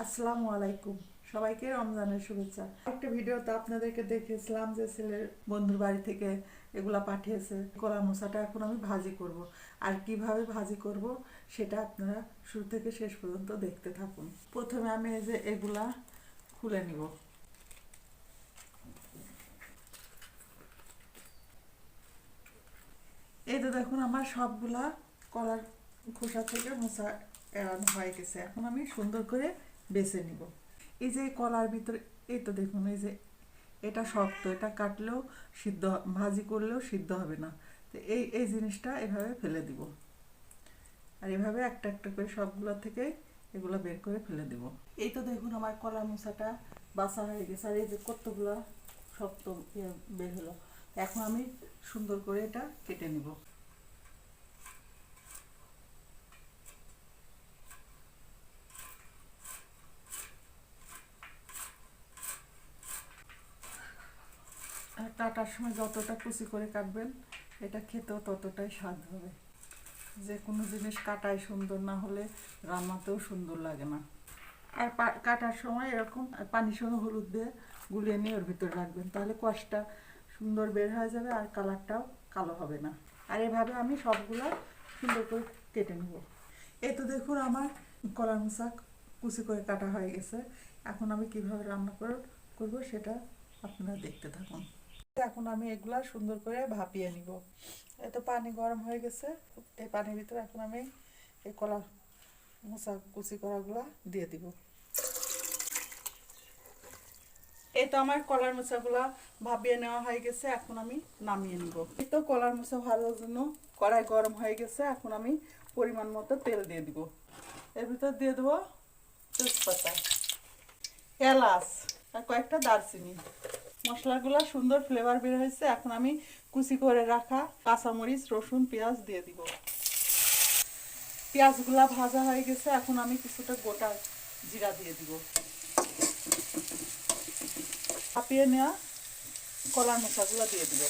আসসালামু আলাইকুম, সবাইকে রমজানের শুভেচ্ছা। একটা ভিডিওতে আপনাদেরকে দেখেছিলাম যে ছেলের বন্ধুর বাড়ি থেকে এগুলা পাঠিয়েছে কলা মোচাটা। এখন আমি ভাজি করব, আর কিভাবে ভাজি করব সেটা আপনারা শুরু থেকে শেষ পর্যন্ত দেখতে থাকুন। প্রথমে আমি এই যে এগুলা খুলে নিব। এই তো দেখুন, আমার সবগুলা কলার খোসা থেকে মোচা এড়ানো হয়ে গেছে। এখন আমি সুন্দর করে বেছে নিব। এই যে কলার ভিতরে, এই তো দেখুন, এই যে এটা শক্ত, এটা কাটলেও সিদ্ধ, ভাজি করলেও সিদ্ধ হবে না। তো এই এই জিনিসটা এভাবে ফেলে দিব, আর এভাবে একটা একটা করে সবগুলো থেকে এগুলো বের করে ফেলে দিব। এই তো দেখুন, আমার কলা মোচাটা বাছা হয়ে গেছে, আর এই যে কতগুলো শক্ত বের হলো। এখন আমি সুন্দর করে এটা কেটে নিব। আর কাটার সময় যতটা কুচি করে কাটবেন, এটা খেতেও ততটাই স্বাদ হবে। যে কোনো জিনিস কাটায় সুন্দর না হলে রান্নাতেও সুন্দর লাগে না। আর কাটার সময় এরকম পানির সঙ্গে হলুদ দিয়ে গুলিয়ে নিয়ে ওর ভিতরে রাখবেন, তাহলে কষটা সুন্দর বের হয়ে যাবে আর কালারটাও কালো হবে না। আর এভাবে আমি সবগুলো সুন্দর করে কেটে নেব। এই তো দেখুন, আমার কলার মোচা কুচি করে কাটা হয়ে গেছে। এখন আমি কিভাবে রান্না করব সেটা আপনারা দেখতে থাকুন। এখন আমি এগুলা সুন্দর করে ভাপিয়ে নিব। এত পানি গরম হয়ে গেছে, এই পানির ভিতরে এখন আমি এই কলা মোচা কুচি করাগুলা দিয়ে দিব। এই তো আমার কলার মোচাগুলা ভাপিয়ে নেওয়া হয়ে গেছে, এখন আমি নামিয়ে নিব। এই তো কলার মোচা ভাজার জন্য কড়াই গরম হয়ে গেছে, এখন আমি পরিমাণ মতো তেল দিয়ে দিব। এর ভিতর দিয়ে দেবো তেজপাতা, এলাচ আর কয়েকটা দারচিনি। মশলাগুলো সুন্দর ফ্লেভার বের হয়েছে, এখন আমি কুচি করে রাখা কাঁচামরিচ, রসুন, পেঁয়াজ দিয়ে দিব। পেঁয়াজগুলা ভাজা হয়ে গেছে, এখন আমি কিছুটা গোটা জিরা দিয়ে দিব। ভাপিয়ে নেওয়া কলার মোচাগুলো দিয়ে দিব।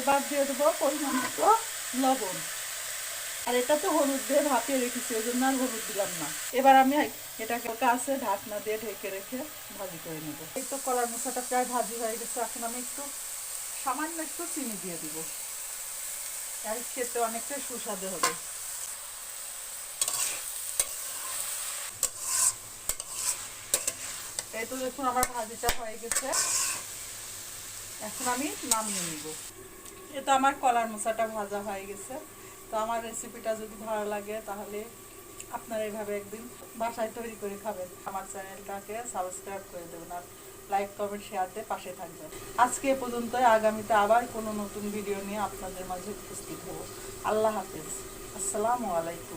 এবার দিয়ে দেবো পরিমাণ মতো লবণ। আর এটা তো হলুদ দিয়ে ভাপিয়ে রেখেছি, ওই জন্য আর হলুদ দিলাম না। এবার আমি এটাকে কাছে ঢাকনা দিয়ে ঢেকে রেখে ভাজি করে নেব। এই তো কলার মোচাটা প্রায় ভাজি হয়ে গেছে, এখন আমি সামান্য একটু চিনি দিয়ে দিব। আর খেতে অনেকটাই সুস্বাদু হবে। এই তো দেখুন, আমার ভাজিটা হয়ে গেছে, এখন আমি নামিয়ে নিব। এই তো আমার কলার মোচাটা ভাজা হয়ে গেছে। তো আমার রেসিপিটা যদি ভালো লাগে তাহলে আপনারা এইভাবে একদিন বাসায় তৈরি করে খাবেন। আমার চ্যানেলটাকে সাবস্ক্রাইব করে দেবেন, আর লাইক, কমেন্ট, শেয়ার দিয়ে পাশে থাকবেন। আজকে এ পর্যন্তই। আগামীতে আবার কোনো নতুন ভিডিও নিয়ে আপনাদের মাঝে উপস্থিত হব। আল্লাহ হাফেজ, আসসালামু আলাইকুম।